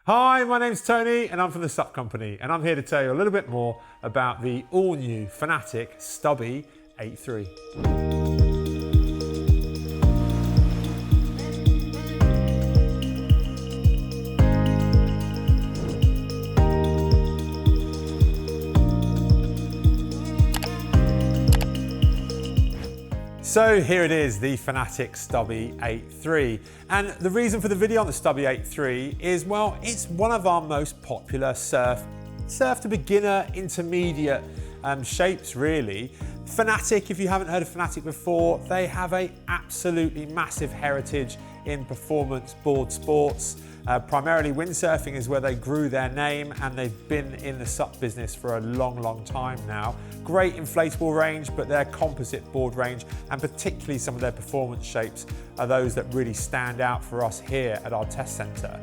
Hi, my name's Tony and I'm from the Sup Company, and I'm here to tell you a little bit more about the all-new Fanatic Stubby 8.3. So here it is, the Fanatic Stubby 8.3. And the reason for the video on the Stubby 8.3 is, well, it's one of our most popular surf to beginner, intermediate shapes really. Fanatic, if you haven't heard of Fanatic before, they have a absolutely massive heritage in performance board sports. Primarily windsurfing is where they grew their name, and they've been in the SUP business for a long time now. Great inflatable range, but their composite board range, and particularly some of their performance shapes, are those that really stand out for us here at our test centre.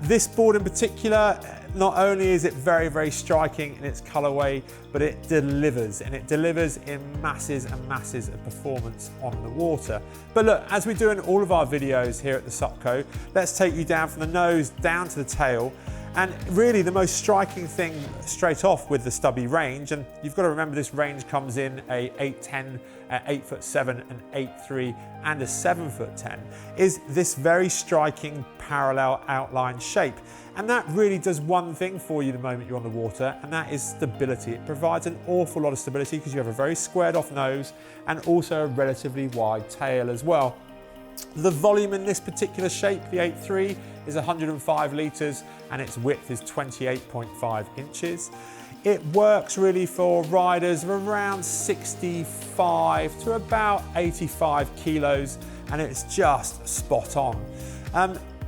This board in particular, not only is it very striking in its colourway, but it delivers, and it delivers in masses and masses of performance on the water. But look, as we do in all of our videos here at the SUPCO, let's take you down from the nose down to the tail. And really the most striking thing straight off with the Stubby range, and you've got to remember this range comes in a 8'10", 8'7", an 8'3", and a 7'10", is this very striking parallel outline shape. And that really does one thing for you the moment you're on the water, and that is stability. It provides an awful lot of stability because you have a very squared off nose and also a relatively wide tail as well. The volume in this particular shape, the 8.3, is 105 litres and its width is 28.5 inches. It works really for riders of around 65 to about 85 kilos, and it's just spot on.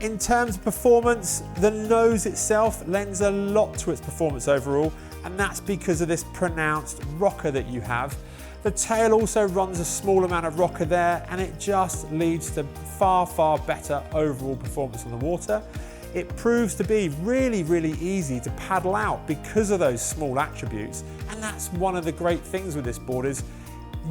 In terms of performance, the nose itself lends a lot to its performance overall, and that's because of this pronounced rocker that you have. The tail also runs a small amount of rocker there, and it just leads to far better overall performance on the water. It proves to be really easy to paddle out because of those small attributes, and that's one of the great things with this board is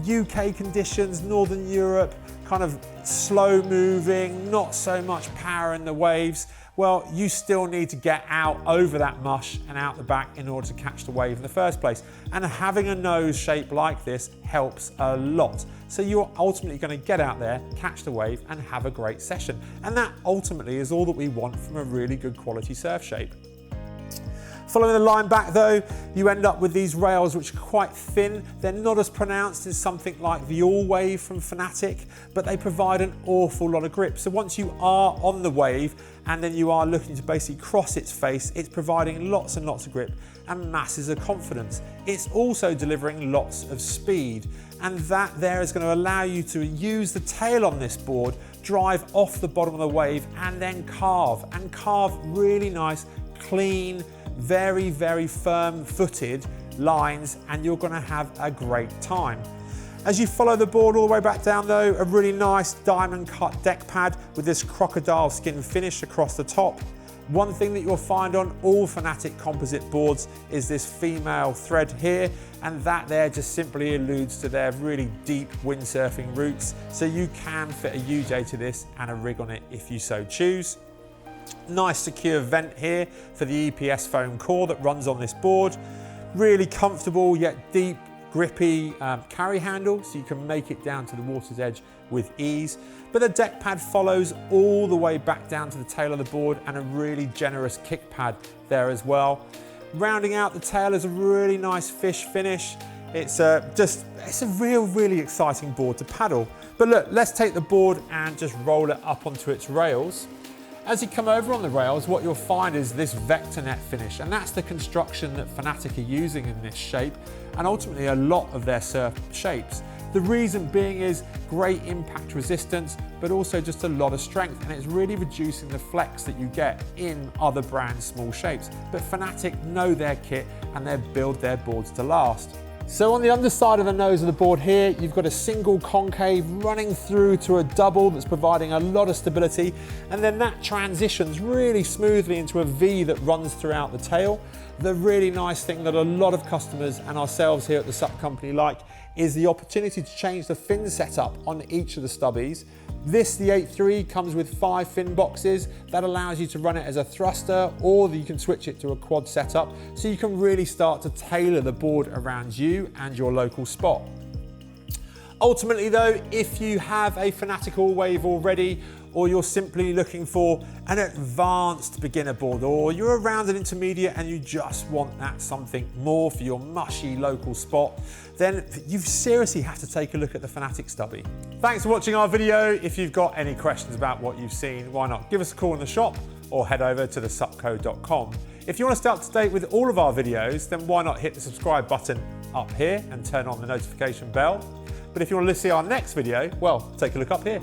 UK conditions, Northern Europe, kind of slow moving, not so much power in the waves. Well, you still need to get out over that mush and out the back in order to catch the wave in the first place. And having a nose shape like this helps a lot. So you're ultimately going to get out there, catch the wave, and have a great session. And that ultimately is all that we want from a really good quality surf shape. Following the line back though, you end up with these rails which are quite thin. They're not as pronounced as something like the All Wave from Fanatic, but they provide an awful lot of grip. So once you are on the wave and then you are looking to basically cross its face, it's providing lots and lots of grip and masses of confidence. It's also delivering lots of speed, and that there is going to allow you to use the tail on this board, drive off the bottom of the wave and then carve really nice, clean, very firm footed lines, and you're going to have a great time. As you follow the board all the way back down though, a really nice diamond cut deck pad with this crocodile skin finish across the top. One thing that you'll find on all Fanatic composite boards is this female thread here, and that there just simply alludes to their really deep windsurfing roots, so you can fit a UJ to this and a rig on it if you so choose. Nice secure vent here for the EPS foam core that runs on this board. Really comfortable yet deep, grippy carry handle, so you can make it down to the water's edge with ease. But the deck pad follows all the way back down to the tail of the board, and a really generous kick pad there as well. Rounding out the tail is a really nice fish finish. It's a really exciting board to paddle. But look, let's take the board and just roll it up onto its rails. As you come over on the rails, what you'll find is this vector net finish, and that's the construction that Fanatic are using in this shape, and ultimately a lot of their surf shapes. The reason being is great impact resistance, but also just a lot of strength, and it's really reducing the flex that you get in other brands' small shapes. But Fanatic know their kit, and they build their boards to last. So on the underside of the nose of the board here, you've got a single concave running through to a double that's providing a lot of stability, and then that transitions really smoothly into a V that runs throughout the tail. The really nice thing that a lot of customers and ourselves here at the SUP Company like is the opportunity to change the fin setup on each of the stubbies This, the 8.3, comes with 5 fin boxes. That allows you to run it as a thruster, or you can switch it to a quad setup, so you can really start to tailor the board around you and your local spot. Ultimately though, if you have a Fanatic All Wave already, or you're simply looking for an advanced beginner board, or you're around an intermediate and you just want that something more for your mushy local spot, then you seriously have to take a look at the Fanatic Stubby. Thanks for watching our video. If you've got any questions about what you've seen, why not give us a call in the shop or head over to thesupco.com. If you want to stay up to date with all of our videos, then why not hit the subscribe button up here and turn on the notification bell. But if you want to see our next video, well, take a look up here.